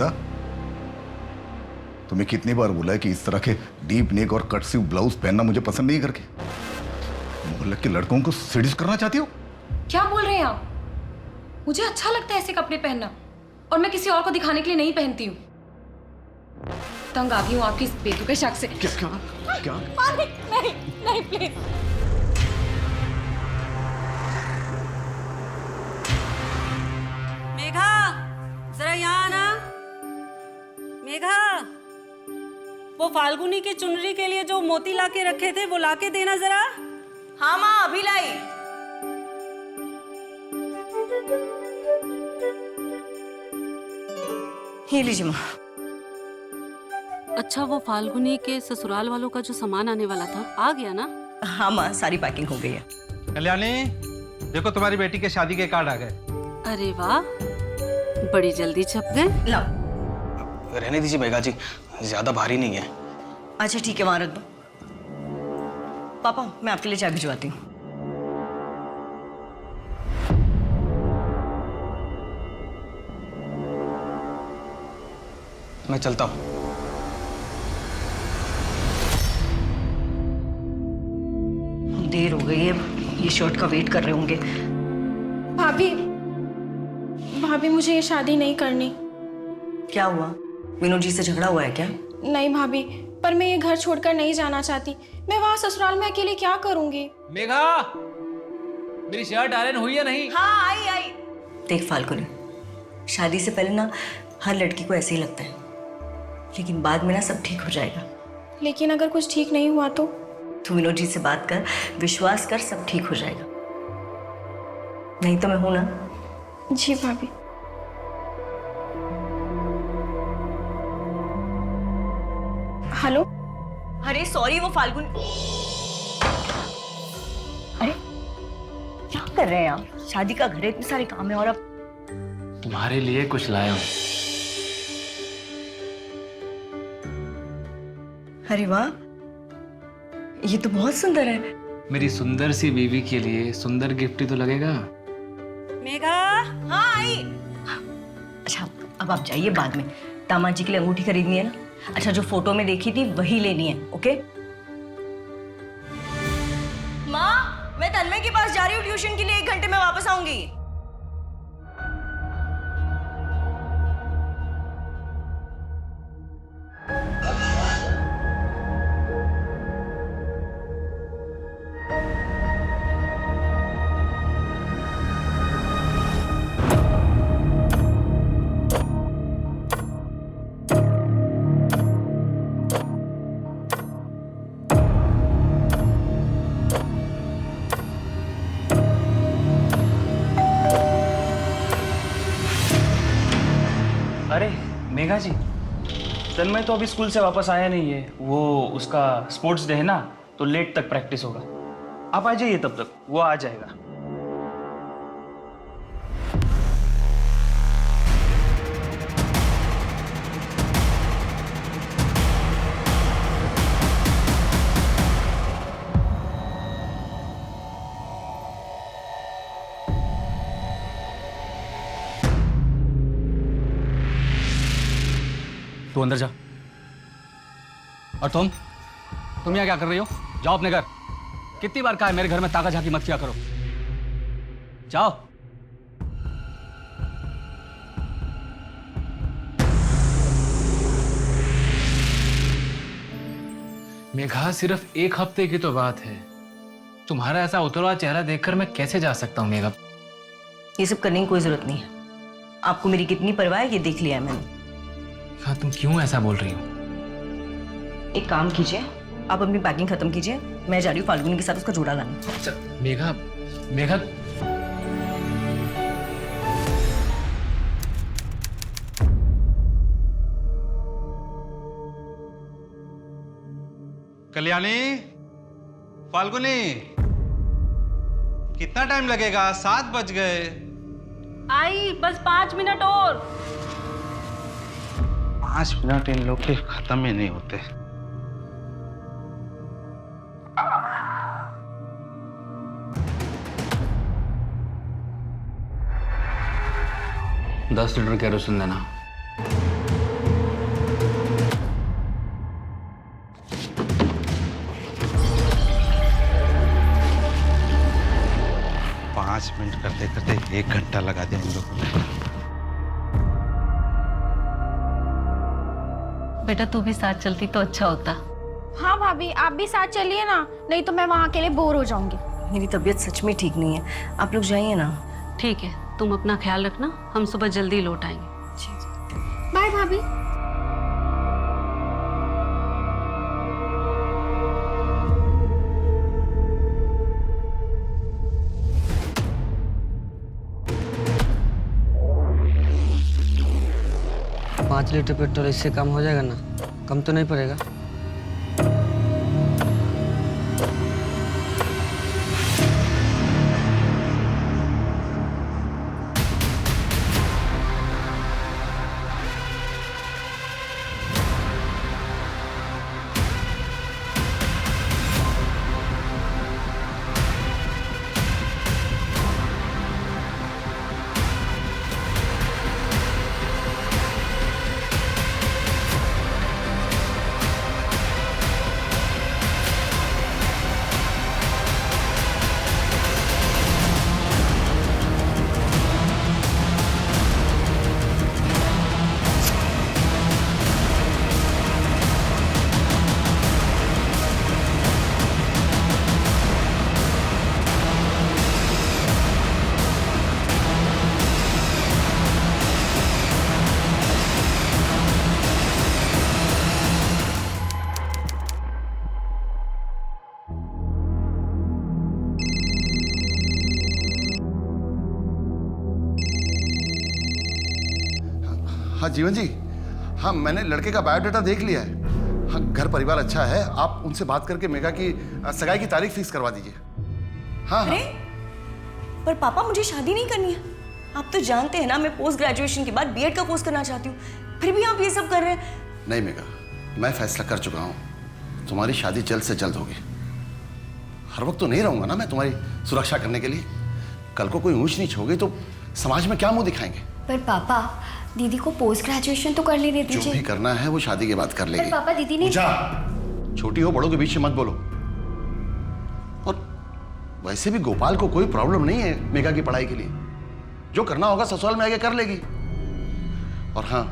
बता, तुम्हें कितनी बार बोला है कि इस तरह के डीप नेक और कट स्लीव ब्लाउज पहनना मुझे पसंद नहीं करके? मोहल्ले के लड़कों को सीडीज करना चाहती हो? क्या बोल रहे हैं आप? मुझे अच्छा लगता है ऐसे कपड़े पहनना, और मैं किसी और को दिखाने के लिए नहीं पहनती हूँ। तंग आ गई हूँ आपकी इस बेतुके शक से। क्या क्या क्या? नहीं नहीं प्लीज। मेघा, जरा यहाँ आना। मेघा, वो फाल्गुनी की चुनरी के लिए जो मोती लाके रखे थे वो लाके देना जरा। हाँ माँ, अभी लाई। ये लीजिए माँ। अच्छा, वो फाल्गुनी के ससुराल वालों का जो सामान आने वाला था आ गया ना? हाँ माँ, सारी पैकिंग हो गई है। कल्याणी, देखो तुम्हारी बेटी के शादी के कार्ड आ गए। अरे वाह, बड़ी जल्दी छप गए। लाओ। रहने दीजिए मेघा जी, ज्यादा भारी नहीं है। अच्छा ठीक है, वहां रख दो। पापा, मैं आपके लिए चाय भिजवाती हूँ। मैं चलता हूँ। देर हो गई है, ये शर्ट का वेट कर रहे होंगे। भाभी, भाभी मुझे ये शादी नहीं करनी। क्या हुआ? विनोद जी से झगड़ा हुआ है क्या? नहीं भाभी, पर मैं ये घर छोड़कर नहीं जाना चाहती। मैं वहाँ ससुराल में अकेले क्या करूँगी? मेघा, मेरी शर्ट आयरन हुई है नहीं? हाँ, आई आई। देख फाल्गुनी, शादी से पहले ना हर लड़की को ऐसे ही लगता है, लेकिन बाद में ना सब ठीक हो जाएगा। लेकिन अगर कुछ ठीक नहीं हुआ तो? तू विनोद जी से बात कर, विश्वास कर, सब ठीक हो जाएगा। नहीं तो मैं हूं ना। जी भाभी। हेलो। अरे सॉरी, वो फाल्गुन। अरे क्या कर रहे हैं आप? शादी का घर है, इतने सारे काम है, और अब तुम्हारे लिए कुछ लाया हूँ। अरे वाह, ये तो बहुत सुंदर है। मेरी सुंदर सी बीवी के लिए सुंदर गिफ्ट ही तो लगेगा। मेघा, हाँ आई। अच्छा, अब आप जाइए, बाद में दामाद जी के लिए अंगूठी खरीदनी है ना। अच्छा, जो फोटो में देखी थी वही लेनी है, ओके? माँ, मैं तन्मय के पास जा रही हूँ ट्यूशन के लिए, 1 घंटे में वापस आऊंगी। अरे मेघा जी, तन्मय तो अभी स्कूल से वापस आया नहीं है। वो उसका स्पोर्ट्स डे है ना, तो लेट तक प्रैक्टिस होगा। आप आ जाइए, तब तक वो आ जाएगा। तू अंदर जा। और तुम यहाँ क्या कर रही हो? जाओ अपने घर। कितनी बार कहा है मेरे घर में ताका झाकी मत किया करो। जाओ। मेघा, सिर्फ 1 हफ्ते की तो बात है। तुम्हारा ऐसा उतरवा चेहरा देखकर मैं कैसे जा सकता हूँ मेघा? ये सब करने की कोई जरूरत नहीं है। आपको मेरी कितनी परवाह है ये देख लिया है मैंने। हाँ, तुम क्यों ऐसा बोल रही हो? एक काम कीजिए, आप अपनी पैकिंग खत्म कीजिए, मैं जा रही हूँ फाल्गुनी के साथ उसका जोड़ा लाने। अच्छा, मेघा, मेघा, कल्याणी, फाल्गुनी, कितना टाइम लगेगा? 7 बज गए। आई, बस 5 मिनट और। 5 मिनट इन लोग के खत्म ही नहीं होते। 10 लीटर केरोसिन देना। 5 मिनट करते करते 1 घंटा लगा दिया इन लोगों ने। बेटा तू भी साथ चलती तो अच्छा होता। हाँ भाभी, आप भी साथ चलिए ना, नहीं तो मैं वहाँ अकेले बोर हो जाऊंगी। मेरी तबीयत सच में ठीक नहीं है, आप लोग जाइए ना। ठीक है, तुम अपना ख्याल रखना, हम सुबह जल्दी लौट आएंगे। बाय भाभी। पाँच लीटर पेट्रोल इससे कम हो जाएगा ना? कम तो नहीं पड़ेगा? हाँ जीवन जी, हाँ मैंने लड़के का बायोडाटा देख लिया है। हाँ घर परिवार अच्छा है, आप उनसे बात करके मेघा की सगाई की तारीख फिक्स करवा दीजिए। हाँ हाँ। पर पापा मुझे शादी नहीं करनी है। आप तो जानते हैं ना मैं पोस्ट ग्रेजुएशन के बाद बीएड का कोर्स करना चाहती हूँ, फिर भी आप ये सब कर रहे हैं। नहीं मेघा, मैं फैसला कर चुका हूँ, तुम्हारी शादी जल्द से जल्द होगी। हर वक्त तो नहीं रहूंगा ना मैं तुम्हारी सुरक्षा करने के लिए। कल को कोई ऊंच नीच हो गई तो समाज में क्या मुंह दिखाएंगे। पर पापा, दीदी को पोस्ट ग्रेजुएशन तो कर लेने दीजिए। जो भी करना है वो शादी के बाद कर लेगी। पर पापा दीदी ने छोटी हो बड़ों के बीच में मत बोलो। और वैसे भी गोपाल को कोई प्रॉब्लम नहीं है मेघा की पढ़ाई के लिए। जो करना होगा ससुराल में आगे कर लेगी। और हाँ,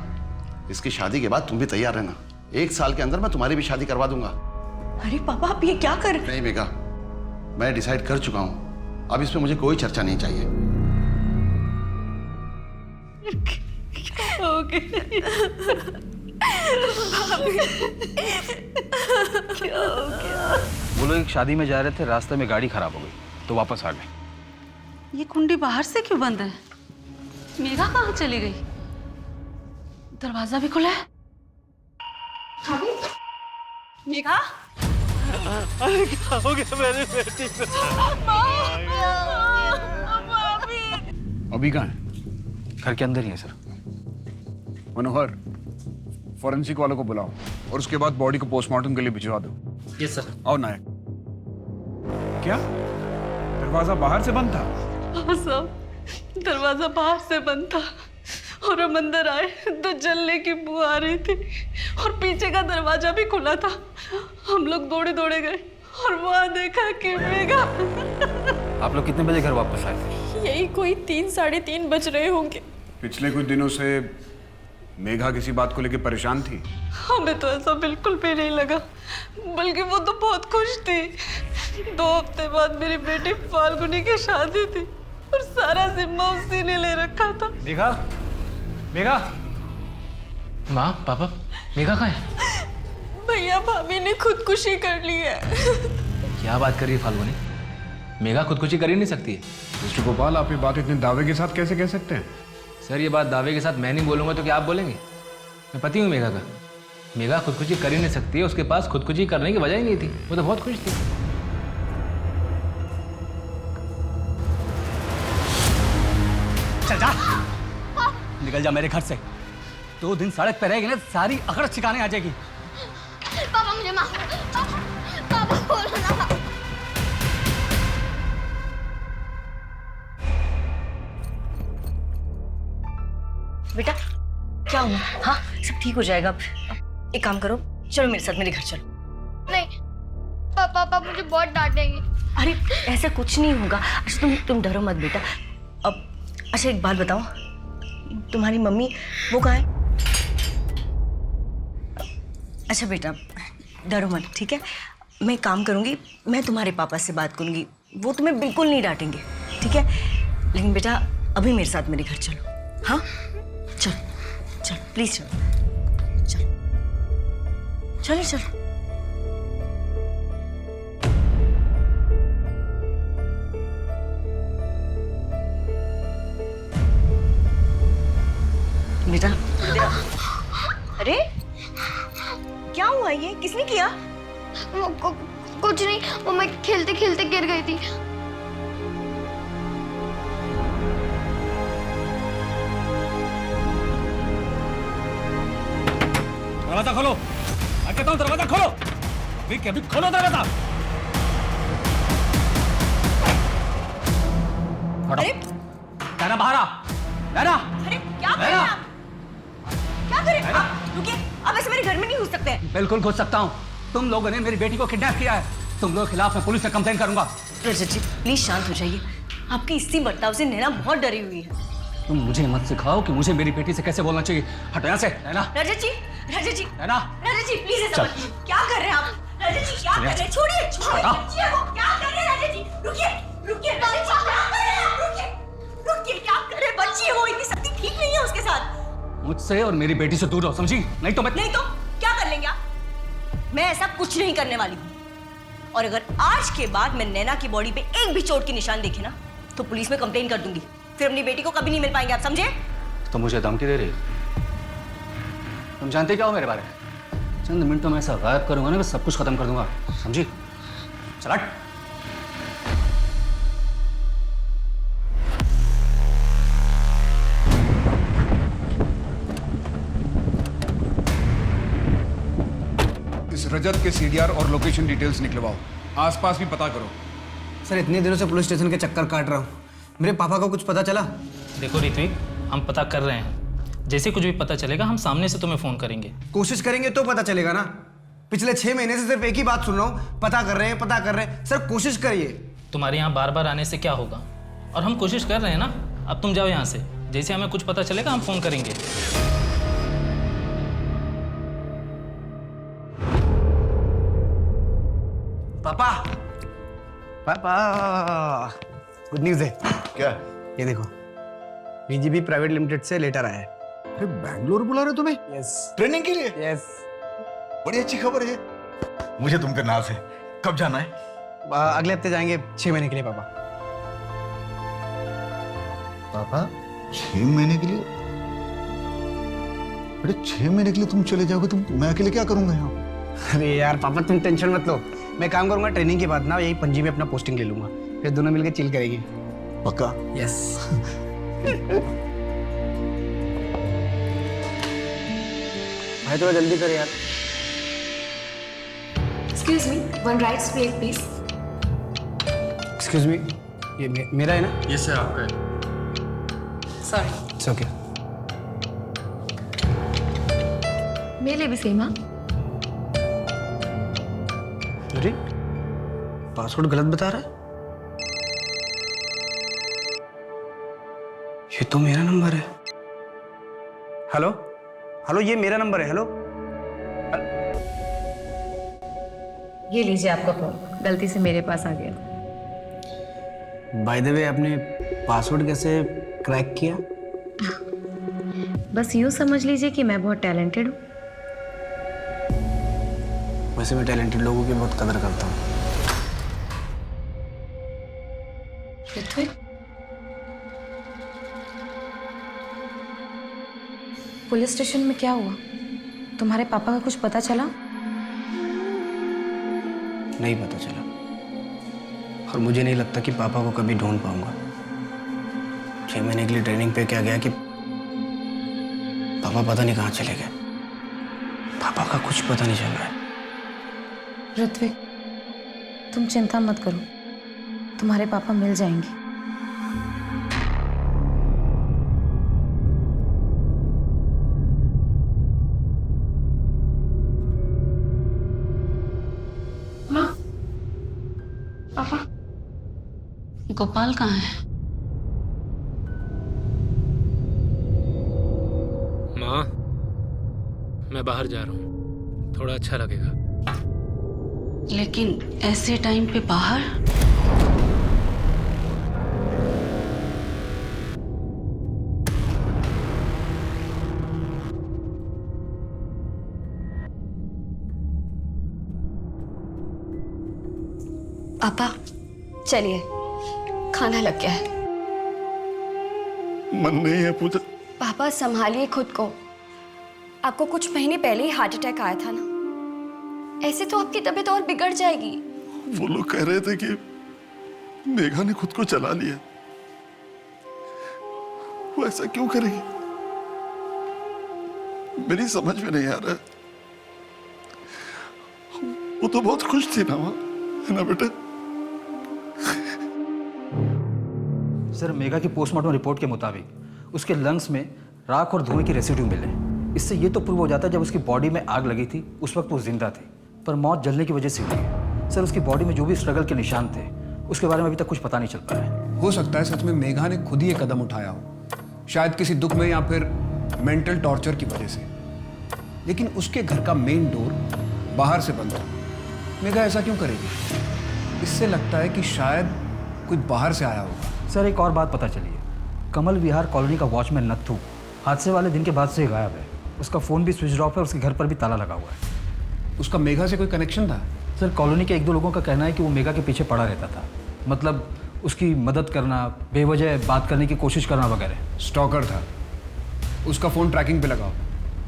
इसकी शादी के बाद तुम भी तैयार रहना। 1 साल के अंदर मैं तुम्हारी भी शादी करवा दूंगा। अरे पापा आप ये क्या कर रहे हैं? नहीं मेघा, मैं डिसाइड कर चुका हूं। अब इसमें मुझे कोई चर्चा नहीं चाहिए। वो लोग एक शादी में जा रहे थे, रास्ते में गाड़ी खराब हो गई तो वापस आ गए। ये कुंडी बाहर से क्यों बंद है? मेघा कहाँ चली गई? दरवाजा भी खुला है। मेघा, हो गया मेरी बेटी को? अभी कहाँ है? घर के अंदर ही है सर। मनोहर, फॉरेंसिक वालों को बुलाओ और उसके बाद बॉडी को पोस्टमार्टम के लिए भिजवा दो। Yes sir. आओ नायक। क्या दरवाजा बाहर से बंद था? हाँ साहब, दरवाजा बाहर से बंद था और हम अंदर आए तो जलने की बू आ रही थी और पीछे का दरवाजा भी खुला था। हम लोग दौड़े दौड़े गए और वहाँ देखा कि मेघा। आप लोग कितने बजे घर वापस आए थे? यही कोई 3 साढ़े 3 बज रहे होंगे। पिछले कुछ दिनों से मेघा किसी बात को लेकर परेशान थी? हमें तो ऐसा बिल्कुल भी नहीं लगा, बल्कि वो तो बहुत खुश थी। 2 हफ्ते बाद मेरी बेटी फाल्गुनी की शादी थी और सारा जिम्मा उसी ने ले रखा था। मेघा, मेघा। माँ, पापा, मेघा कहाँ है? भैया भाभी ने खुदकुशी कर ली है। क्या बात कर रही है फाल्गुनी? मेघा खुदकुशी कर ही नहीं सकती है। मिस्टर गोपाल, आप ये बात इतने दावे के साथ कैसे कह सकते हैं? सर ये बात दावे के साथ मैं नहीं बोलूंगा तो क्या आप बोलेंगे? मैं पति हूँ मेघा का। मेघा खुदकुशी कर ही नहीं सकती है, उसके पास खुदकुशी करने की वजह ही नहीं थी। वो तो बहुत खुश थी। चल जा, निकल जा मेरे घर से। 2 दिन सड़क पे रहेगी ना, सारी अकड़ ठिकाने आ जाएगी। पापा मुझे माफ, पापा बोलो ना। बेटा क्या हुआ? हाँ सब ठीक हो जाएगा। अब एक काम करो, चलो मेरे साथ, मेरे घर चलो। नहीं पापा, पापा मुझे बहुत डांटेंगे। अरे ऐसा कुछ नहीं होगा। अच्छा तुम डरो मत बेटा। अब अच्छा एक बात बताओ, तुम्हारी मम्मी वो कहाँ है? अच्छा बेटा डरो मत, ठीक है? मैं काम करूंगी, मैं तुम्हारे पापा से बात करूंगी, वो तुम्हें बिल्कुल नहीं डांटेंगे, ठीक है? लेकिन बेटा अभी मेरे साथ मेरे घर चलो। हाँ चल चल प्लीज चलो चलो चलो चलो। बेटा अरे क्या हुआ? ये किसने किया? कुछ नहीं, वो मैं खेलते खेलते गिर गई थी। दरवाजा खोलो, मैं कहता हूँ दरवाजा खोलो, अभी खोलो दरवाजा। अरे नैना बाहर आ, नैना। अरे क्या कर रहे हैं आप? क्या कर रहे हैं आप? रुकिए, आप ऐसे मेरे घर में नहीं घुस सकते। बिल्कुल घुस सकता हूँ। तुम लोगों ने मेरी बेटी को किडनैप किया है, तुम लोगों के खिलाफ मैं पुलिस से कंप्लेन करूंगा। रजत जी प्लीज शांत हो जाइए, आपकी इसी बर्ताव से नैना बहुत डरी हुई है। तुम मुझे मत सिखाओ कि मुझे मेरी बेटी से कैसे बोलना चाहिए। हटो यहाँ से नैना। रजत जी नैना, रजत जी प्लीज ऐसा मत कीजिए। क्या कर रहे हैं आप? रजत जी क्या कर रहे हैं? छोड़िए बच्ची है वो, क्या कर रहे हैं रजत जी? रुकिए रुकिए रजत जी, क्या कर रहे हैं आप? रुकिए रुकिए, क्या कर रहे हैं? बच्ची है वो, इतनी सख्ती ठीक नहीं है उसके साथ। मुझसे और मेरी बेटी से दूर रहो, समझी? नहीं तो क्या कर लेंगे आप? मैं ऐसा कुछ नहीं करने वाली हूँ, और अगर आज के बाद मैं नैना की बॉडी पे एक भी चोट के निशान देखे ना तो पुलिस में कंप्लेन कर दूंगी, फिर अपनी बेटी को कभी नहीं मिल पाएंगे, आप समझे? तो मुझे धमकी दे रही है? तुम जानते क्या हो मेरे बारे में? चंद मिनटों में ऐसा गायब करूंगा ना मैं सब कुछ खत्म कर दूंगा, समझी? चल हट। इस रजत के सीडीआर और लोकेशन डिटेल्स निकलवाओ, आसपास भी पता करो। सर इतने दिनों से पुलिस स्टेशन के चक्कर काट रहा हूँ, मेरे पापा को कुछ पता चला? देखो ऋत्विक, हम पता कर रहे हैं, जैसे कुछ भी पता चलेगा हम सामने से तुम्हें फोन करेंगे। कोशिश करेंगे तो पता चलेगा ना। पिछले 6 महीने से सिर्फ एक ही बात सुन रहा हूँ, पता कर रहे हैं। सर कोशिश करिए। तुम्हारे यहाँ बार बार आने से क्या होगा, और हम कोशिश कर रहे हैं ना। अब तुम जाओ यहाँ से, जैसे हमें कुछ पता चलेगा हम फोन करेंगे। पापा गुड न्यूज़ है। क्या? ये देखो, बीजीबी प्राइवेट लिमिटेड से लेटर आया है। अरे बैंगलोर बुला रहे हो तुम्हें? यस। ट्रेनिंग के लिए? यस। बड़ी अच्छी खबर है। मुझे तुम पे नाज है। कब जाना है? अगले हफ्ते जाएंगे 6 महीने के लिए पापा। पापा 6 महीने के लिए? अरे 6 महीने के लिए तुम चले जाओगे, तुम मैं अकेले क्या करूंगा यहाँ? अरे यार पापा तुम टेंशन मत लो, मैं काम करूंगा, ट्रेनिंग के बाद ना यही पणजी में अपना पोस्टिंग ले लूंगा, फिर दोनों मिलकर चिल करेंगे। पक्का? यस। भाई थोड़ा जल्दी कर यार। Excuse me, one rice plate please. Excuse me, ये मेरा है ना? यस सर, आपका है। Sorry. It's okay. मेरे लिए भी सेम। हाँ अरे पासवर्ड गलत बता रहा है। ये तो मेरा नंबर है। हेलो हेलो, ये मेरा नंबर है। हेलो ये लीजिए आपका फोन, गलती से मेरे पास आ गया। बाय द वे आपने पासवर्ड कैसे क्रैक किया? बस यूँ समझ लीजिए कि मैं बहुत टैलेंटेड हूँ। वैसे मैं टैलेंटेड लोगों की बहुत कदर करता हूँ। ऋत्विक, पुलिस स्टेशन में क्या हुआ? तुम्हारे पापा का कुछ पता चला? नहीं पता चला, और मुझे नहीं लगता कि पापा को कभी ढूंढ पाऊंगा। 6 महीने के लिए ट्रेनिंग पे क्या गया कि पापा पता नहीं कहाँ चले गए। पापा का कुछ पता नहीं चल रहा है। ऋत्विक, तुम चिंता मत करो, तुम्हारे पापा मिल जाएंगे। माँ, पापा, गोपाल कहाँ है? माँ, मैं बाहर जा रहा हूँ, थोड़ा अच्छा लगेगा। लेकिन ऐसे टाइम पे बाहर? पापा चलिए, खाना लग गया है। मन नहीं है पूजा। पापा संभालिए खुद को। आपको कुछ महीने पहले ही हार्ट अटैक आया था ना, ऐसे तो आपकी तबीयत और बिगड़ जाएगी। वो लोग कह रहे थे कि मेघा ने खुद को चला लिया। वो ऐसा क्यों करेगी? मेरी समझ में नहीं आ रहा। वो तो बहुत खुश थी ना माँ, है ना बेटा? सर, मेघा की पोस्टमार्टम रिपोर्ट के मुताबिक उसके लंग्स में राख और धुएं की रेसिड्यू मिले। इससे ये तो प्रूव हो जाता है जब उसकी बॉडी में आग लगी थी उस वक्त वो जिंदा थी, पर मौत जलने की वजह से हुई है। सर, उसकी बॉडी में जो भी स्ट्रगल के निशान थे उसके बारे में अभी तक कुछ पता नहीं चल पाया है। हो सकता है सच में मेघा ने खुद ही ये कदम उठाया हो, शायद किसी दुख में या फिर मेंटल टॉर्चर की वजह से। लेकिन उसके घर का मेन डोर बाहर से बंद था। मेघा ऐसा क्यों करेगी? इससे लगता है कि शायद कोई बाहर से आया होगा। सर, एक और बात पता चली है। कमल विहार कॉलोनी का वॉचमैन नत्थू हादसे वाले दिन के बाद से गायब है। उसका फ़ोन भी स्विच ऑफ है, उसके घर पर भी ताला लगा हुआ है। उसका मेघा से कोई कनेक्शन था? सर, कॉलोनी के 1-2 लोगों का कहना है कि वो मेघा के पीछे पड़ा रहता था, मतलब उसकी मदद करना, बेवजह बात करने की कोशिश करना वगैरह। स्टॉकर था। उसका फ़ोन ट्रैकिंग पे लगाओ,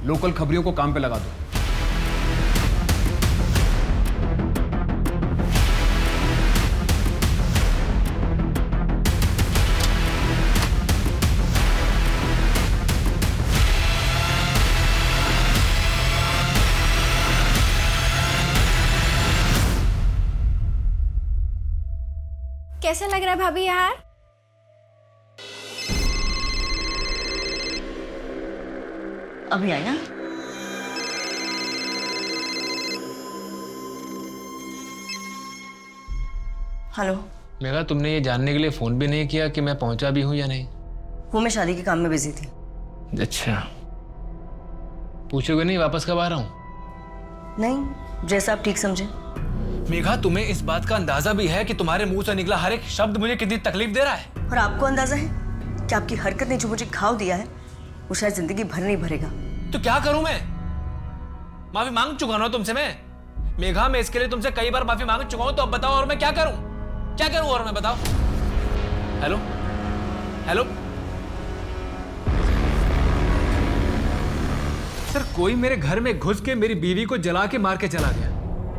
लोकल खबरियों को काम पे लगा दो। कैसा लग रहा है भाभी यार? अभी आई ना? हेलो। मेघा, तुमने ये जानने के लिए फ़ोन भी नहीं किया कि मैं पहुंचा भी हूं या नहीं? वो मैं शादी के काम में बिजी थी। अच्छा, पूछोगे नहीं वापस कब आ रहा हूं? नहीं, जैसा आप ठीक समझे। मेघा, तुम्हें इस बात का अंदाजा भी है कि तुम्हारे मुंह से निकला हर एक शब्द मुझे कितनी तकलीफ दे रहा है? और आपको अंदाजा है कि आपकी हरकत ने जो मुझे घाव दिया है वो शायद जिंदगी भर नहीं भरेगा। तो क्या करूं मैं? माफी मांग चुका ना तुमसे मैं। मेघा, मैं इसके लिए तुमसे कई बार माफी मांग चुका हूं, तो अब बताओ और मैं क्या करूं? क्या करूं और मैं, बताओ। हेलो हेलो सर, कोई मेरे घर में घुस के मेरी बीवी को जला के मार के चला गया,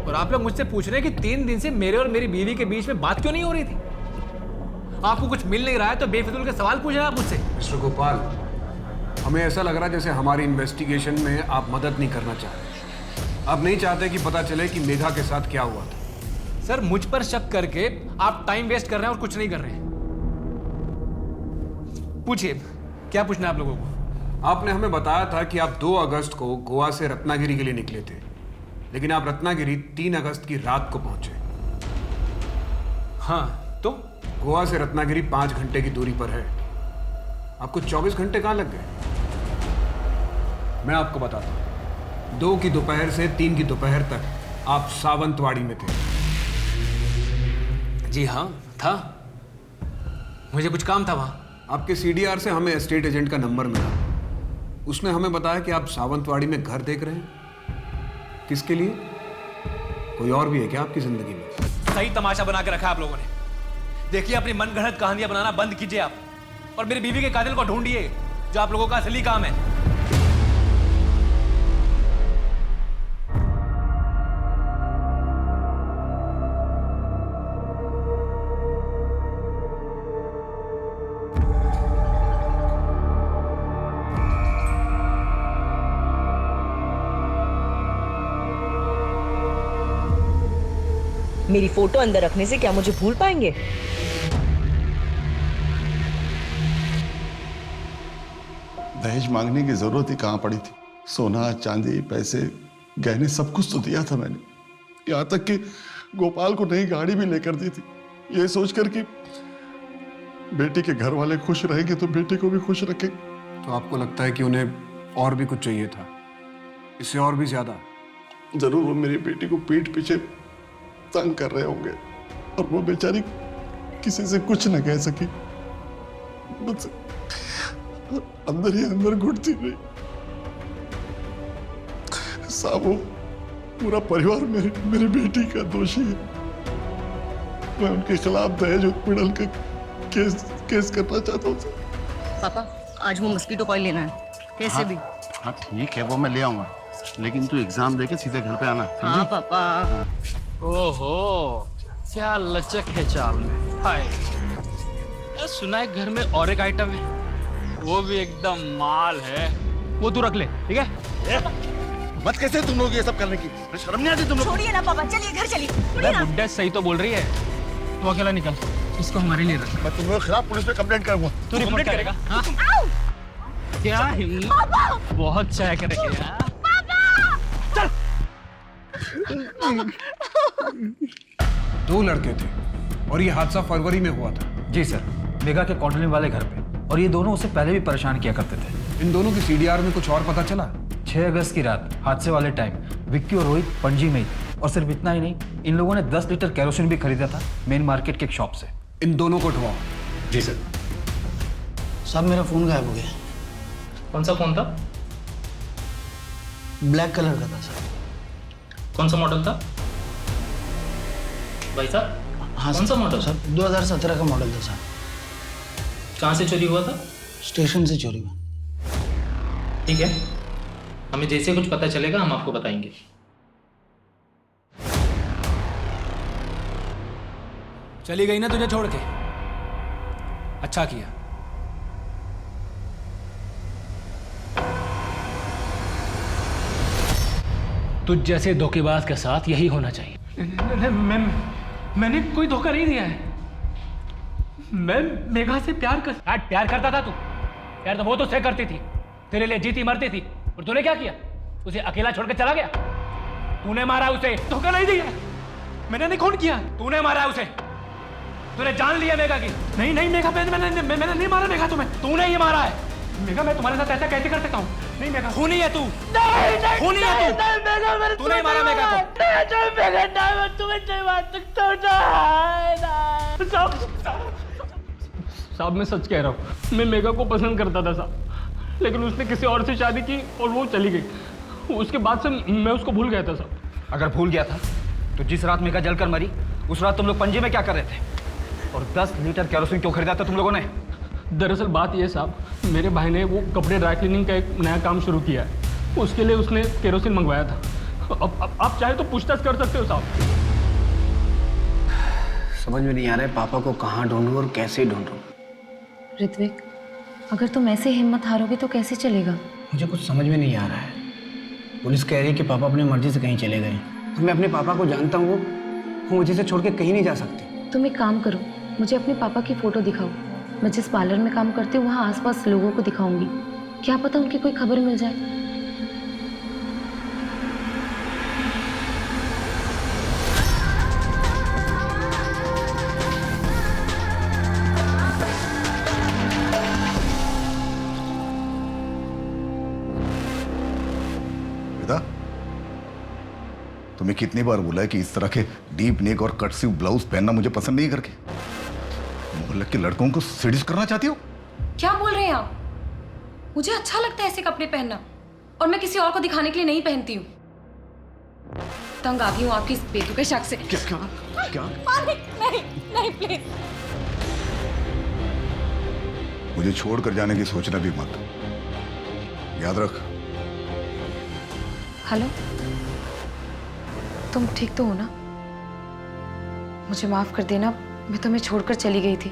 और आप लोग मुझसे पूछ रहे हैं कि 3 दिन से मेरे और मेरी बीवी के बीच में बात क्यों नहीं हो रही थी? आपको कुछ मिल नहीं रहा है तो बेफिजूल के सवाल पूछ रहे हैं आप मुझसे। मिस्टर गोपाल, हमें ऐसा लग रहा है जैसे हमारी इन्वेस्टिगेशन में आप मदद नहीं करना चाह रहे। आप नहीं चाहते कि पता चले कि मेघा के साथ क्या हुआ था। सर, मुझ पर शक करके आप टाइम वेस्ट कर रहे हैं और कुछ नहीं कर रहे हैं। पूछिए, क्या पूछना है आप लोगों को? आपने हमें बताया था कि आप 2 अगस्त को गोवा से रत्नागिरी के लिए निकले थे, लेकिन आप रत्नागिरी 3 अगस्त की रात को पहुंचे। हाँ, तो गोवा से रत्नागिरी 5 घंटे की दूरी पर है। आपको 24 घंटे कहाँ लग गए? मैं आपको बताता हूँ। 2 की दोपहर से 3 की दोपहर तक आप सावंतवाड़ी में थे। जी हाँ, था। मुझे कुछ काम था वहाँ। आपके सीडीआर से हमें एस्टेट एजेंट का नंबर मिला। उसने हमें बताया कि आप सावंतवाड़ी में घर देख रहे हैं। किसके लिए? कोई और भी है क्या आपकी जिंदगी में? सही तमाशा बना के रखा आप लोगों ने। देखिए, अपनी मनगढ़ंत कहानियां बनाना बंद कीजिए आप, और मेरी बीवी के कातिल को ढूंढिए, जो आप लोगों का असली काम है। मेरी फोटो अंदर रखने से क्या मुझे भूल पाएंगे? दहेज मांगने की जरूरत ही कहां पड़ी थी? सोना, चांदी, पैसे, गहने सब कुछ तो दिया था मैंने। यहां तक कि गोपाल को नई गाड़ी भी लेकर दी थी, ये सोचकर कि बेटी के घर वाले खुश रहेंगे तो बेटी को भी खुश रखें। तो आपको लगता है कि उन्हें और भी कुछ चाहिए था, इससे और भी ज्यादा? जरूर वो मेरी बेटी को पीठ पीछे तंग कर रहे होंगे और वो बेचारी किसी से कुछ न कह सकी, बस अंदर ही अंदर घुटती रही। साहब वो पूरा परिवार मेरी बेटी का दोषी है। मैं उनके खिलाफ दहेज उत्पीड़न का केस करना चाहता हूँ। पापा आज वो मस्कीटो कॉइल लेना है कैसे भी। हाँ ठीक है, वो मैं ले आऊंगा, लेकिन तू एग्जाम देके सीधे घर पे आना। हाँ पापा। ओहो, क्या लचक है चाल में। हाय, सुना है घर में और एक आइटम है, वो भी एकदम माल है। वो तू रख ले, ठीक है? मत कैसे तुम लोग ये सब करने की, शर्म नहीं आती तुम लोग? छोड़िए ना पापा, चलिए घर चलिए। बुड्ढा सही तो बोल रही है, तू अकेला निकल, इसको हमारे लिए रख। मैं तुम लोगों के खिलाफ पुलिस में कंप्लेंट करूंगा। तू रिपोर्ट करेगा? हाँ? क्या हिम्मत, बहुत चेक रखी है। चल। 2 लड़के थे और ये हादसा फरवरी में हुआ था। जी सर, मेगा के कॉलोनी वाले घर पे, और ये दोनों उससे पहले भी परेशान किया करते थे। इन दोनों की सीडीआर में कुछ और पता चला? 6 अगस्त की रात हादसे वाले टाइम विक्की और रोहित पणजी में ही थे। और सिर्फ इतना ही नहीं, इन लोगों ने 10 लीटर केरोसिन भी खरीदा था मेन मार्केट के एक शॉप से। इन दोनों को उठवाओ। जी सर। साहब मेरा फोन गायब हो गया। कौन सा फोन था? ब्लैक कलर का था सर। कौन सा मॉडल था भाई साहब? हाँ कौन सा मॉडल? सर 2017 का मॉडल था सर। कहाँ से चोरी हुआ था? स्टेशन से चोरी हुआ। ठीक है, हमें जैसे कुछ पता चलेगा हम आपको बताएंगे। चली गई ना तुझे छोड़ के? अच्छा किया। तुझ जैसे धोखेबाज के साथ यही होना चाहिए। मैंने कोई धोखा नहीं दिया है। मैं मेघा से प्यार करता था। तू प्यार तो वो तो से करती थी, तेरे लिए जीती मरती थी, और तूने क्या किया? उसे अकेला छोड़ के चला गया। तूने मारा उसे, धोखा नहीं दिया। मैंने नहीं, खून किया, तूने मारा उसे। तूने जान लिया मेघा की। नहीं मेघा, मैंने नहीं मारा मेघा तुम्हें, तूने ही मारा है। मेघा मैं तुम्हारे साथ ऐसा कैसे कर सकता हूँ? नहीं मेघा, खूनी है तू। नहीं खूनी है तू। तूने ही मारा मेघा को। साहब मैं सच कह रहा हूँ, मैं मेघा को पसंद करता था साहब, लेकिन उसने किसी और से शादी की और वो चली गई। उसके बाद से मैं उसको भूल गया था साहब। अगर भूल गया था तो जिस रात मेघा जलकर मरी उस रात तुम लोग पणजी में क्या कर रहे थे? और 10 लीटर केरोसिन क्यों खरीदा था तुम लोगों ने? दरअसल बात यह साहब, मेरे भाई ने वो कपड़े ड्राई क्लीनिंग का एक नया काम शुरू किया है, उसके लिए उसने केरोसिन मंगवाया था। अब आप चाहे तो पूछताछ कर सकते हो साहब। समझ में नहीं आ रहा है पापा को कहाँ ढूंढूं और कैसे ढूंढूं। ऋत्विक, अगर तुम ऐसे हिम्मत हारोगे तो कैसे चलेगा? मुझे कुछ समझ में नहीं आ रहा है। पुलिस कह रही है कि पापा अपनी मर्जी से कहीं चले गए। मैं अपने पापा को जानता हूँ, वो मुझे से छोड़ के कहीं नहीं जा सकते। तुम एक काम करो, मुझे अपने पापा की फोटो दिखाओ। मैं जिस पार्लर में काम करती हूँ वहाँ आसपास लोगों को दिखाऊंगी, क्या पता उनकी कोई खबर मिल जाए। तुम्हें कितनी बार बोला है कि इस तरह के डीप नेक और कट स्लीव ब्लाउज पहनना मुझे पसंद नहीं करके? मोहल्ले के लड़कों को सीडीज करना चाहती हो? क्या बोल रहे हैं आप? मुझे अच्छा लगता है ऐसे कपड़े पहनना, और मैं किसी और को दिखाने के लिए नहीं पहनती हूँ। तंग आ गई हूँ आपकी इस बेतुके शक से। क्या? नहीं प्लीज। मुझे छोड़कर जाने की सोचना भी मत, याद रख। हेलो, तुम ठीक तो हो ना? मुझे माफ कर देना, मैं तुम्हें छोड़कर चली गई थी,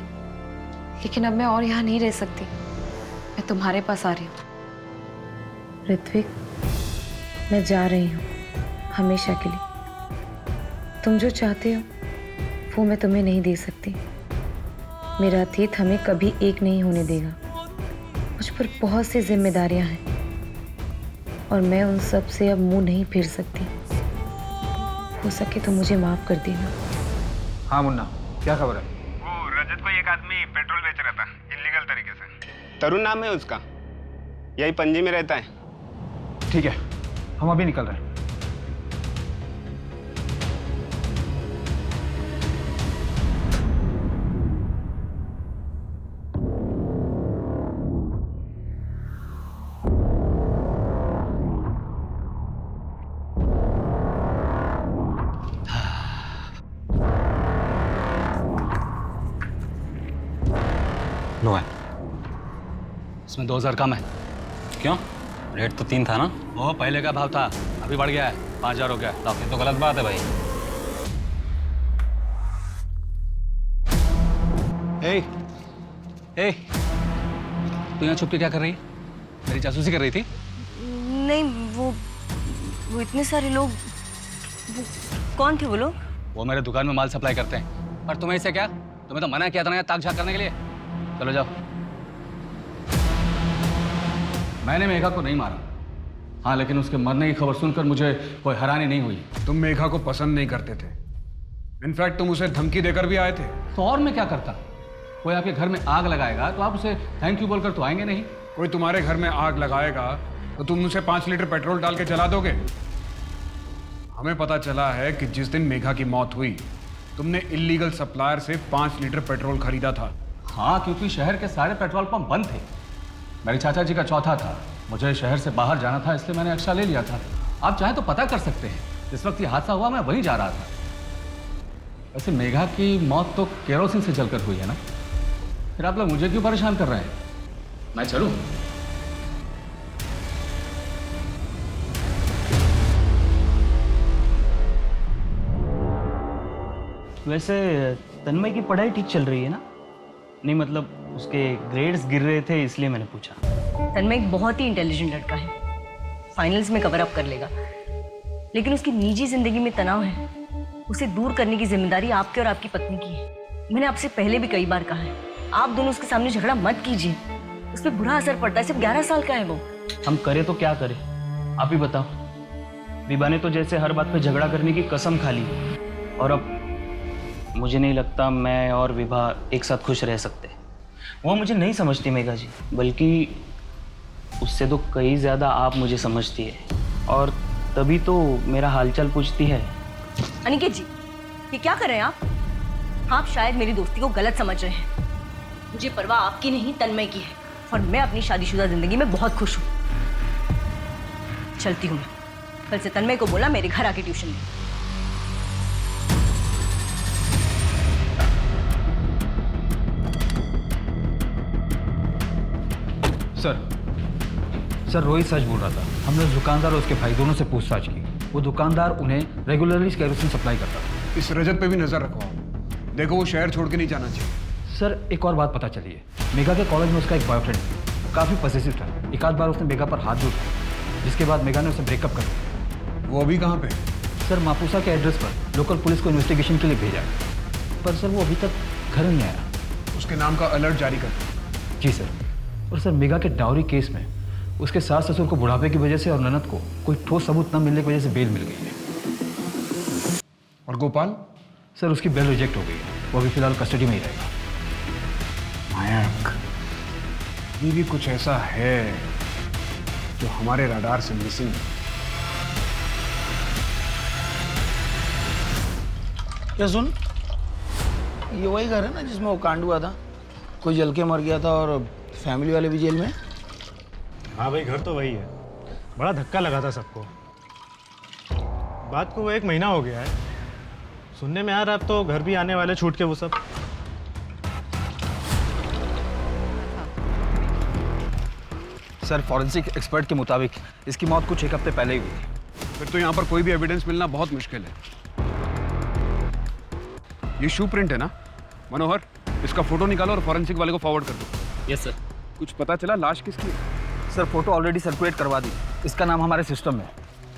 लेकिन अब मैं और यहाँ नहीं रह सकती। मैं तुम्हारे पास आ रही हूँ। ऋत्विक, मैं जा रही हूँ हमेशा के लिए। तुम जो चाहते हो वो मैं तुम्हें नहीं दे सकती। मेरा अतीत हमें कभी एक नहीं होने देगा। मुझ पर बहुत सी जिम्मेदारियां हैं और मैं उन सब से अब मुंह नहीं फेर सकती। हो सके तो मुझे माफ कर देना। हाँ मुन्ना, क्या खबर है? वो रजत को एक आदमी पेट्रोल बेच रहा था। तरुण नाम है उसका, यही पणजी में रहता है। ठीक है, हम अभी निकल रहे हैं। नो है, इसमें 2000 कम है। क्यों? रेट तो 3 था ना? वो पहले का भाव था, अभी बढ़ गया है, 5000 हो गया। ये तो गलत बात है भाई। ए, तू यहाँ छुप के क्या कर रही है? मेरी जासूसी कर रही थी? नहीं, वो इतने सारे लोग, वो कौन थे वो लोग? वो मेरे दुकान में माल सप्लाई करते हैं। और तुम्हें इससे क्या? तुम्हें तो मना किया था ना ताक झाक करने के लिए। चलो जाओ। मैंने मेघा को नहीं मारा, हाँ, लेकिन उसके मरने की खबर सुनकर मुझे कोई हैरानी नहीं हुई। तुम मेघा को पसंद नहीं करते थे, इनफैक्ट तुम उसे धमकी देकर भी आए थे। तो और मैं क्या करता? कोई आपके घर में आग लगाएगा तो आप उसे थैंक यू बोलकर तो आएंगे नहीं। कोई तुम्हारे घर में आग लगाएगा तो तुम उसे 5 लीटर पेट्रोल डाल के जला दोगे। हमें पता चला है कि जिस दिन मेघा की मौत हुई तुमने इलीगल सप्लायर से 5 लीटर पेट्रोल खरीदा था। हाँ, क्योंकि शहर के सारे पेट्रोल पंप बंद थे। मेरे चाचा जी का चौथा था, मुझे शहर से बाहर जाना था, इसलिए मैंने एक्स्ट्रा ले लिया था। आप चाहें तो पता कर सकते हैं, जिस वक्त ये हादसा हुआ मैं वहीं जा रहा था। वैसे मेघा की मौत तो केरोसिन से जलकर हुई है ना, फिर आप लोग मुझे क्यों परेशान कर रहे हैं? मैं चलूं? वैसे तन्मय की पढ़ाई ठीक चल रही है ना? नहीं, मतलब उसके ग्रेड्स गिर रहे थे इसलिए मैंने पूछा। तन्मय एक बहुत ही इंटेलिजेंट लड़का है, फाइनल्स में कवर अप कर लेगा, लेकिन उसकी निजी जिंदगी में तनाव है। उसे दूर करने की जिम्मेदारी आपके और आपकी पत्नी की है। मैंने आपसे पहले भी कई बार कहा है, आप दोनों उसके सामने झगड़ा मत कीजिए, उस पर बुरा असर पड़ता है। सिर्फ 11 साल का है वो। हम करें तो क्या करें, आप ही बताओ। विभा ने तो जैसे हर बात पे झगड़ा करने की कसम खा ली, और अब मुझे नहीं लगता मैं और विभा एक साथ खुश रह सकते। वो मुझे नहीं समझती मेघा जी, बल्कि उससे तो कई ज़्यादा आप मुझे समझती है, और तभी तो मेरा हालचाल पूछती है। अनिकेत जी, ये क्या कर रहे हैं आप? आप शायद मेरी दोस्ती को गलत समझ रहे हैं। मुझे परवाह आपकी नहीं, तन्मय की है, और मैं अपनी शादीशुदा जिंदगी में बहुत खुश हूँ। चलती हूँ मैं। कल से तन्मय को बोला मेरे घर आके ट्यूशन दे। सर रोहित सच बोल रहा था। हमने उस दुकानदार और उसके भाई दोनों से पूछताछ की। वो दुकानदार उन्हें रेगुलरली केरोसिन सप्लाई करता था। इस रजत पे भी नजर रखो, देखो वो शहर छोड़ के नहीं जाना चाहिए। सर एक और बात पता चली है, मेघा के कॉलेज में उसका एक बॉयफ्रेंड था, काफ़ी पॉसेसिव था। एक आध बार उसने मेघा पर हाथ भी उठाया, जिसके बाद मेघा ने उसे ब्रेकअप कर दिया। वो अभी कहाँ पे? सर मापुसा के एड्रेस पर लोकल पुलिस को इन्वेस्टिगेशन के लिए भेजा है, पर सर वो अभी तक घर नहीं आया। उसके नाम का अलर्ट जारी कर दो। जी सर। और सर मेघा के डाउरी केस में उसके सास ससुर को बुढ़ापे की वजह से और ननद को कोई ठोस सबूत न मिलने की वजह से बेल मिल गई है। और गोपाल? सर उसकी बेल रिजेक्ट हो गई है, वो अभी फिलहाल कस्टडी में ही रहेगा। मयंक, ये भी कुछ ऐसा है जो हमारे रडार से मिसिंग है। क्या सुन, ये वही घर है ना जिसमें वो कांड हुआ था, कोई जल के मर गया था और फैमिली वाले भी जेल में? हाँ भाई, घर तो वही है। बड़ा धक्का लगा था सबको। बात को वो 1 महीना हो गया है। सुनने में आ रहा है अब तो घर भी आने वाले छूट के वो सब। सर फॉरेंसिक एक्सपर्ट के मुताबिक इसकी मौत कुछ 1 हफ्ते पहले ही हुई थी। फिर तो यहाँ पर कोई भी एविडेंस मिलना बहुत मुश्किल है। ये शू प्रिंट है ना? मनोहर, इसका फोटो निकालो और फॉरेंसिक वाले को फॉरवर्ड कर दो। Yes sir. कुछ पता चला लाश किसकी है? सर फोटो ऑलरेडी सर्कुलेट करवा दी, इसका नाम हमारे सिस्टम में।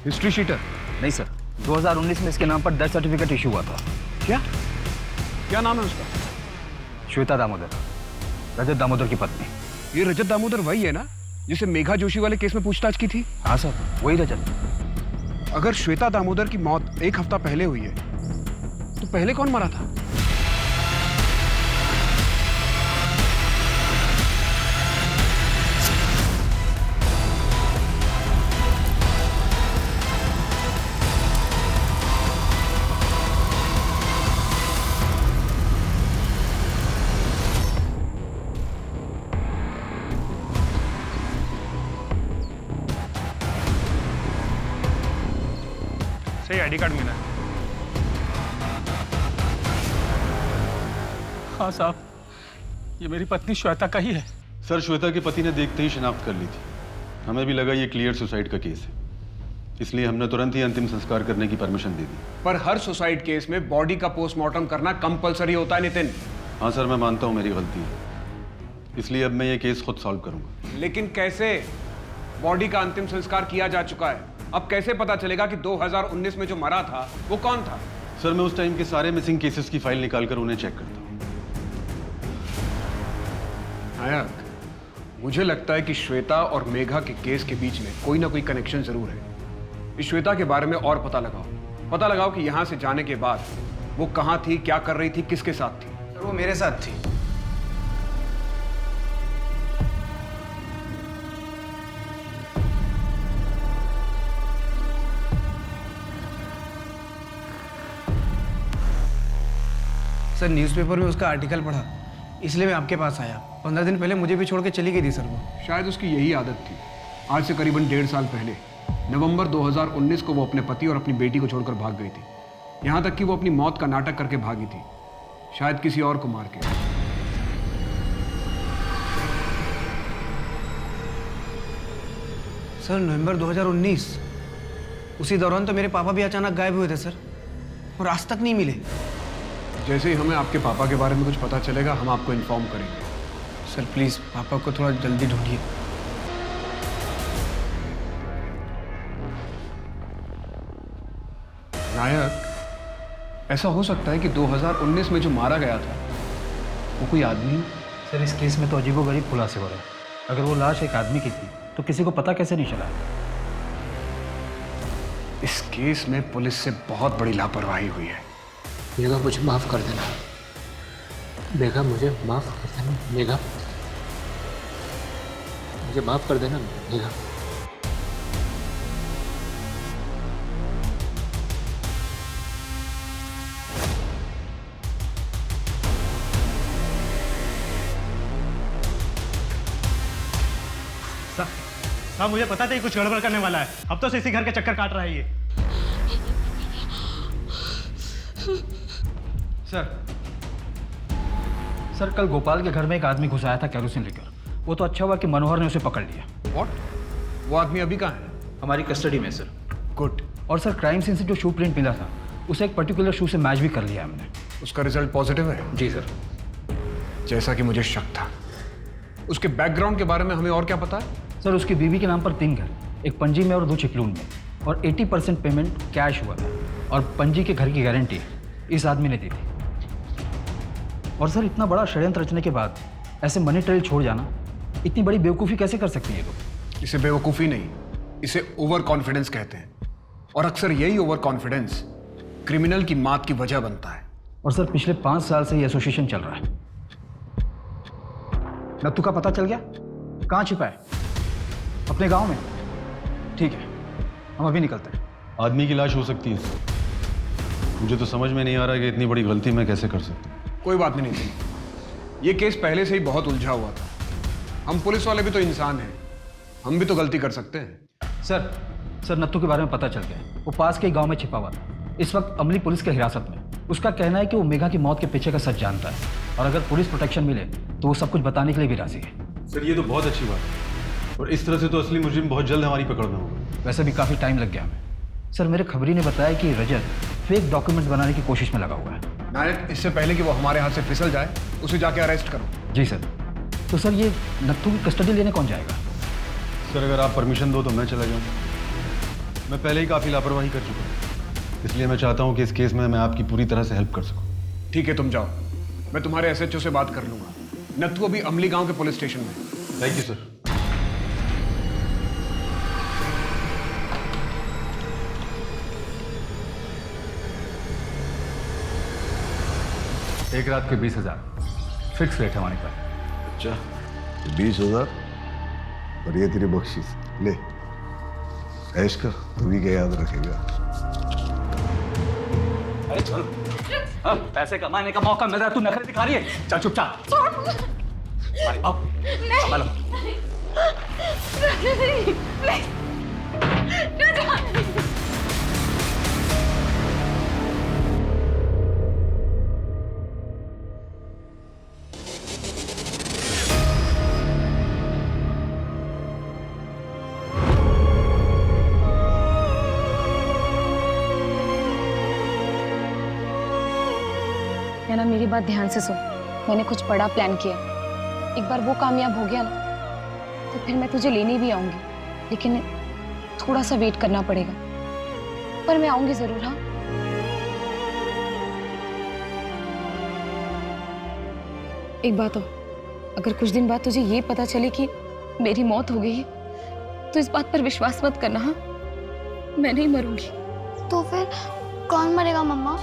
History sheeter? नहीं सर, 2019 में इसके नाम पर डेथ सर्टिफिकेट इशू हुआ था। क्या क्या नाम है उसका? श्वेता दामोदर, रजत दामोदर की पत्नी। ये रजत दामोदर वही है ना जिसे मेघा जोशी वाले केस में पूछताछ की थी? हाँ सर, वही रजत। अगर श्वेता दामोदर की मौत 1 हफ्ता पहले हुई है तो पहले कौन मरा था? से ही आईडी कार्ड मिला है। हाँ साहब, ये मेरी पत्नी श्वेता का ही है। सर, श्वेता के पति ने देखते ही शिनाख्त कर ली थी। हमें भी लगा ये क्लियर सुसाइड का केस है, इसलिए हमने तुरंत ही अंतिम संस्कार करने की परमिशन दे दी। पर हर सुसाइड केस में बॉडी का पोस्टमार्टम करना कंपलसरी होता है नितिन। हाँ सर, मैं मानता हूँ मेरी गलती है, इसलिए अब मैं ये केस खुद सॉल्व करूंगा। लेकिन कैसे? बॉडी का अंतिम संस्कार किया जा चुका है, अब कैसे पता चलेगा कि 2019 में जो मरा था वो कौन था? सर, मैं उस टाइम के सारे मिसिंग केसेस की फाइल निकालकर उन्हें चेक करता हूँ। नायक, मुझे लगता है कि श्वेता और मेघा के केस के बीच में कोई ना कोई कनेक्शन जरूर है। इस श्वेता के बारे में और पता लगाओ कि यहां से जाने के बाद वो कहां थी, क्या कर रही थी, किसके साथ थी। सर वो मेरे साथ थी। सर न्यूज़पेपर में उसका आर्टिकल पढ़ा, इसलिए मैं आपके पास आया। 15 दिन पहले मुझे भी छोड़ के चली गई थी सर वो। शायद उसकी यही आदत थी। आज से करीबन 1.5 साल पहले नवंबर 2019 को वो अपने पति और अपनी बेटी को छोड़कर भाग गई थी। यहाँ तक कि वो अपनी मौत का नाटक करके भागी थी, शायद किसी और को मार के। सर नवंबर 2019, उसी दौरान तो मेरे पापा भी अचानक गायब हुए थे सर, और आज तक नहीं मिले। जैसे ही हमें आपके पापा के बारे में कुछ पता चलेगा हम आपको इन्फॉर्म करेंगे। सर प्लीज़ पापा को थोड़ा जल्दी ढूंढिए। नायक, ऐसा हो सकता है कि 2019 में जो मारा गया था वो कोई आदमी हो? सर इस केस में तो अजीबोगरीब खुलासे हो रहे हैं। अगर वो लाश एक आदमी की थी तो किसी को पता कैसे नहीं चला? इस केस में पुलिस से बहुत बड़ी लापरवाही हुई है। मेघा मुझे माफ कर देना, मेघा मुझे माफ कर देना, मेघा मुझे माफ कर देना मेघा। साहब मुझे पता था ये कुछ गड़बड़ करने वाला है, अब तो इसी घर के चक्कर काट रहा है ये। सर कल गोपाल के घर में एक आदमी घुस आया था कैरोसिन लेकर। वो तो अच्छा हुआ कि मनोहर ने उसे पकड़ लिया। व्हाट? वो आदमी अभी कहाँ है? हमारी कस्टडी में सर। गुड। और सर क्राइम सीन से जो शू प्रिंट मिला था उसे एक पर्टिकुलर शू से मैच भी कर लिया हमने। उसका रिजल्ट पॉजिटिव है? जी सर। जैसा कि मुझे शक था। उसके बैकग्राउंड के बारे में हमें और क्या पता है? सर उसकी बीवी के नाम पर 3 घर, एक पणजी में और 2 चिपलून में, और 80% पेमेंट कैश हुआ था, और पणजी के घर की गारंटी इस आदमी ने दी थी। और सर इतना बड़ा षड्यंत्र रचने के बाद ऐसे मनी ट्रेल छोड़ जाना, इतनी बड़ी बेवकूफ़ी कैसे कर सकती है लोग? इसे बेवकूफ़ी नहीं, इसे ओवर कॉन्फिडेंस कहते हैं। और अक्सर यही ओवर कॉन्फिडेंस क्रिमिनल की मात की वजह बनता है। और सर पिछले 5 साल से ये एसोसिएशन चल रहा है। नत्थू का पता चल गया? कहाँ छिपा है? अपने गांव में? ठीक है, हम अभी निकलते हैं। आदमी की लाश हो सकती है, मुझे तो समझ में नहीं आ रहा कि इतनी बड़ी गलती मैं कैसे कर सकता हूँ। कोई बात नहीं थी, ये केस पहले से ही बहुत उलझा हुआ था। हम पुलिस वाले भी तो इंसान हैं, हम भी तो गलती कर सकते हैं। सर नत्थू के बारे में पता चल गया, वो पास के गांव में छिपा हुआ था, इस वक्त अमली पुलिस के हिरासत में। उसका कहना है कि वो मेघा की मौत के पीछे का सच जानता है, और अगर पुलिस प्रोटेक्शन मिले तो वो सब कुछ बताने के लिए भी राजी है। सर ये तो बहुत अच्छी बात है, और इस तरह से तो असली मुजरिम बहुत जल्द हमारी पकड़ में होगा। वैसे भी काफ़ी टाइम लग गया हमें। सर मेरे खबरी ने बताया कि रजत फेक डॉक्यूमेंट बनाने की कोशिश में लगा हुआ है। नायक, इससे पहले कि वो हमारे हाथ से फिसल जाए उसे जाके अरेस्ट करो। जी सर। तो सर ये नत्थू की कस्टडी लेने कौन जाएगा? सर अगर आप परमिशन दो तो मैं चला जाऊँ। मैं पहले ही काफ़ी लापरवाही कर चुका हूँ, इसलिए मैं चाहता हूँ कि इस केस में मैं आपकी पूरी तरह से हेल्प कर सकूँ। ठीक है, तुम जाओ, मैं तुम्हारे एसएचओ से बात कर लूँगा। नत्थू अभी अमली गांव के पुलिस स्टेशन में। Thank you sir. एक रात के 20,000 फिक्स रेट है हमारे पास। अच्छा 20,000 और ये तेरी बख्शीश, ले ऐश कर, तू भी क्या याद रखेगा। अरे चल, अब पैसे कमाने का मौका मिल रहा है, तू नखरे दिखा रही है। चल चुपचाप। अरे आओ, संभालो। बात ध्यान से सुन। मैंने कुछ बड़ा प्लान किया। एक बार वो कामयाब हो गया ना तो फिर मैं तुझे लेने भी आऊंगी, लेकिन थोड़ा सा वेट करना पड़ेगा, पर मैं आऊंगी जरूर। हाँ, एक बात और, अगर कुछ दिन बाद तुझे ये पता चले कि मेरी मौत हो गई है तो इस बात पर विश्वास मत करना। हाँ, मैं नहीं मरूंगी। तो फिर कौन मरेगा मम्मा?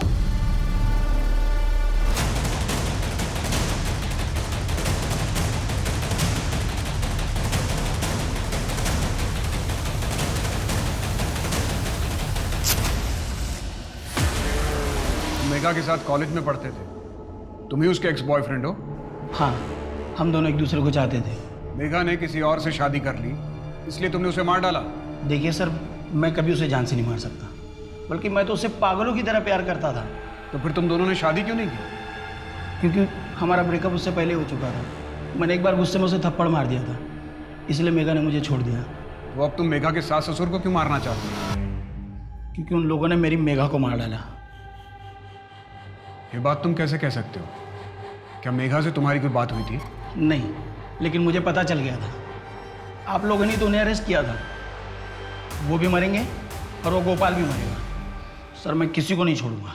मेघा के साथ कॉलेज में पढ़ते थे, तुम ही उसके एक्स बॉयफ्रेंड हो? हाँ, हम दोनों एक दूसरे को चाहते थे। मेघा ने किसी और से शादी कर ली, इसलिए तुमने उसे मार डाला? देखिए सर, मैं कभी उसे जान से नहीं मार सकता, बल्कि मैं तो उसे पागलों की तरह प्यार करता था। तो फिर तुम दोनों ने शादी क्यों नहीं की? क्योंकि हमारा ब्रेकअप उससे पहले हो चुका था। मैंने एक बार गुस्से में उसे थप्पड़ मार दिया था, इसलिए मेघा ने मुझे छोड़ दिया। तो अब तुम मेघा के सास ससुर को क्यों मारना चाहते हो? क्योंकि उन लोगों ने मेरी मेघा को मार डाला। ये बात तुम कैसे कह सकते हो? क्या मेघा से तुम्हारी कोई बात हुई थी? नहीं, लेकिन मुझे पता चल गया था। आप लोगों ने तो उन्हें अरेस्ट किया था। वो भी मरेंगे और वो गोपाल भी मरेगा। सर, मैं किसी को नहीं छोड़ूंगा।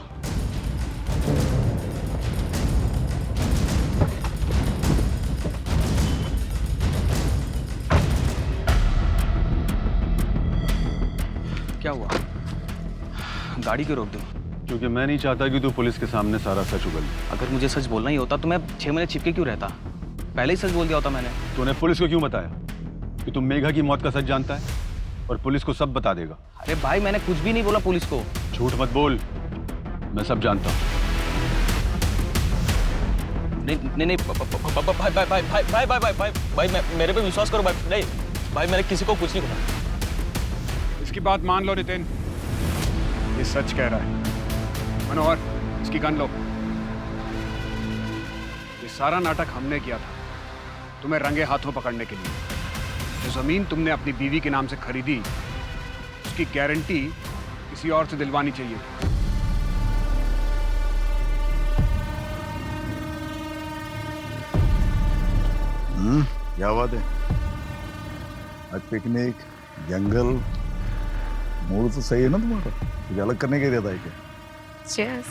क्या हुआ? गाड़ी क्यों रोक दी? क्योंकि मैं नहीं चाहता कि तू पुलिस के सामने सारा सच उगल। अगर मुझे सच बोलना ही होता तो मैं 6 महीने छिपके क्यों रहता? पहले ही सच बोल दिया होता मैंने। तूने पुलिस को क्यों बताया कि तुम मेघा की मौत का सच जानता है और पुलिस को सब बता देगा? अरे भाई, मैंने कुछ भी नहीं बोला पुलिस को। झूठ मत बोल, मैं सब जानता हूँ। नहीं भाई, मेरे पे विश्वास करो भाई। नहीं भाई, मैंने किसी को कुछ नहीं बोला। इसकी बात मान लो नितिन, ये सच कह रहा है। मनोहर, इसकी गन लो। ये सारा नाटक हमने किया था तुम्हें रंगे हाथों पकड़ने के लिए। जो जमीन तुमने अपनी बीवी के नाम से खरीदी, उसकी गारंटी किसी और से दिलवानी चाहिए। क्या बात है? आज पिकनिक, जंगल, मूड तो सही है ना तुम्हारा? कुछ अलग करने के इरादा है क्या? Cheers.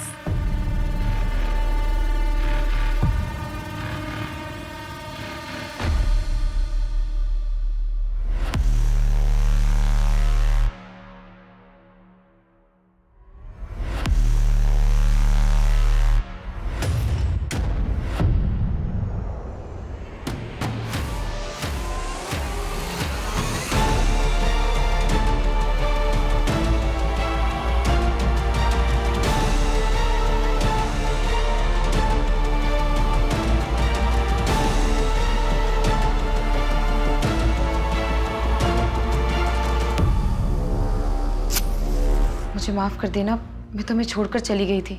मुझे माफ कर देना, मैं तुम्हें छोड़कर चली गई थी,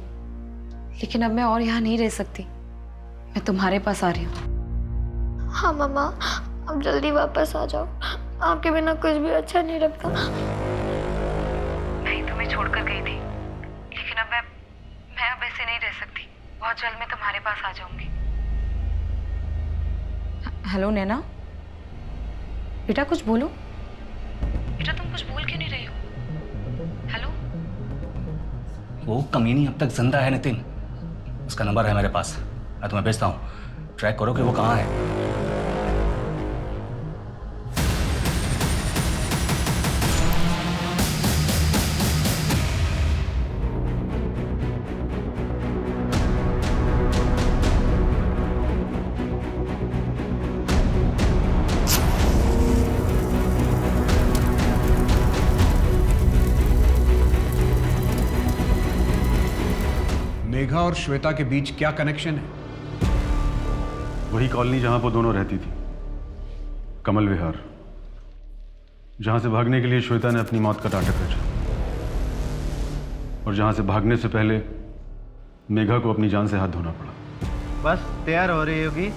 लेकिन अब मैं और यहाँ नहीं रह सकती। मैं तुम्हारे पास आ रही हूँ। हाँ मम्मा, अब जल्दी वापस आ जाओ। आपके बिना कुछ भी अच्छा नहीं लगता। मैं तुम्हें छोड़कर गई थी, लेकिन अब मैं अब ऐसे नहीं रह सकती। बहुत जल्द मैं तुम्हारे पास आ जाऊंगी। हेलो नैना, बेटा कुछ बोलो। बेटा तुम कुछ बोल क्यों नहीं रही हो? हेलो। वो कमीनी अब तक जिंदा है नितिन। उसका नंबर है मेरे पास, मैं तुम्हें भेजता हूँ। ट्रैक करो कि वो कहाँ है। मेघा और श्वेता के बीच क्या कनेक्शन है? वही कॉलोनी जहां वो दोनों रहती थी, कमल विहार, जहां से भागने के लिए श्वेता ने अपनी मौत का नाटक रचा और जहां से भागने से पहले मेघा को अपनी जान से हाथ धोना पड़ा। बस तैयार हो रही होगी।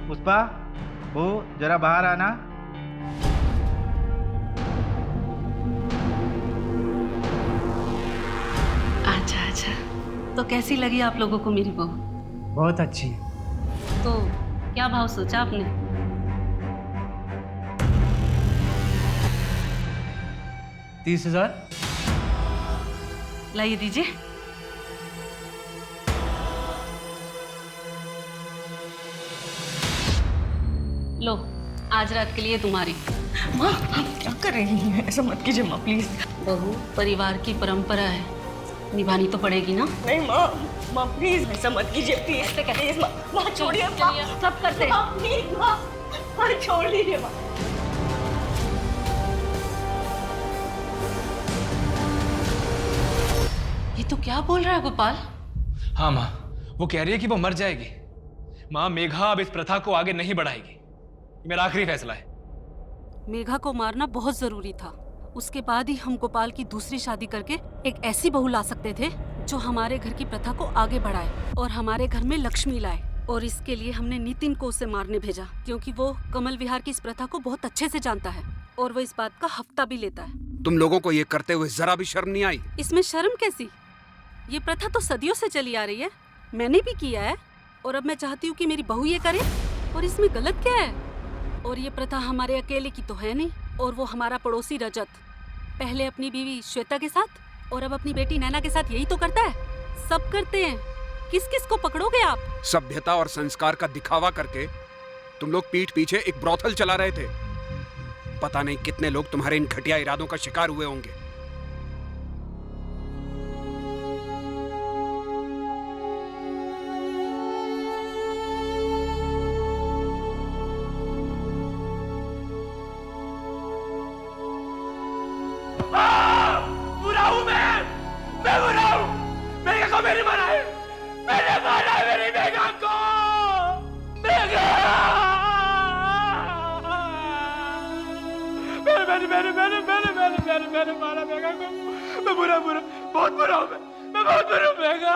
पुष्पा, वो जरा बाहर आना। आजा आजा। तो कैसी लगी आप लोगों को मेरी बहू? बहुत अच्छी है। तो क्या भाव सोचा आपने? 30,000। लाइए दीजिए। लो, आज रात के लिए तुम्हारी। माँ आप क्या कर रही हैं? ऐसा मत कीजिए माँ प्लीज। बहू, परिवार की परंपरा है, निभानी तो पड़ेगी ना। नहीं माँ, माँ प्लीज ऐसा मत कीजिए प्लीज। प्लीज माँ, माँ छोड़िए माँ। सब करते हैं। माँ प्लीज माँ, माँ छोड़ दीजिए माँ। ये तो क्या बोल रहा है गोपाल? हाँ माँ, वो कह रही है कि वो मर जाएगी। माँ, मेघा अब इस प्रथा को आगे नहीं बढ़ाएगी। ये मेरा आखिरी फैसला है। मेघा को मारना बहुत जरूरी था। उसके बाद ही हम गोपाल की दूसरी शादी करके एक ऐसी बहू ला सकते थे जो हमारे घर की प्रथा को आगे बढ़ाए और हमारे घर में लक्ष्मी लाए। और इसके लिए हमने नितिन को उसे मारने भेजा, क्योंकि वो कमल विहार की इस प्रथा को बहुत अच्छे से जानता है और वो इस बात का हफ्ता भी लेता है। तुम लोगों को ये करते हुए जरा भी शर्म नहीं आई? इसमें शर्म कैसी? ये प्रथा तो सदियों से चली आ रही है, मैंने भी किया है और अब मैं चाहती हूँ कि मेरी बहू ये करे, और इसमें गलत क्या है? और ये प्रथा हमारे अकेले की तो है नहीं, और वो हमारा पड़ोसी रजत पहले अपनी बीवी श्वेता के साथ और अब अपनी बेटी नैना के साथ यही तो करता है। सब करते हैं, किस किस को पकड़ोगे आप? सभ्यता और संस्कार का दिखावा करके तुम लोग पीठ पीछे एक ब्रोथल चला रहे थे। पता नहीं कितने लोग तुम्हारे इन घटिया इरादों का शिकार हुए होंगे। बुरा हूं मैं बुरा हूं। मेघा को मेरी मारा है, मैंने मारा है मेरी मेघा को। मेघा, मैंने मारा मेघा को। मैं बुरा बहुत बुरा हूं, मैं बहुत बुरा हूं मेघा।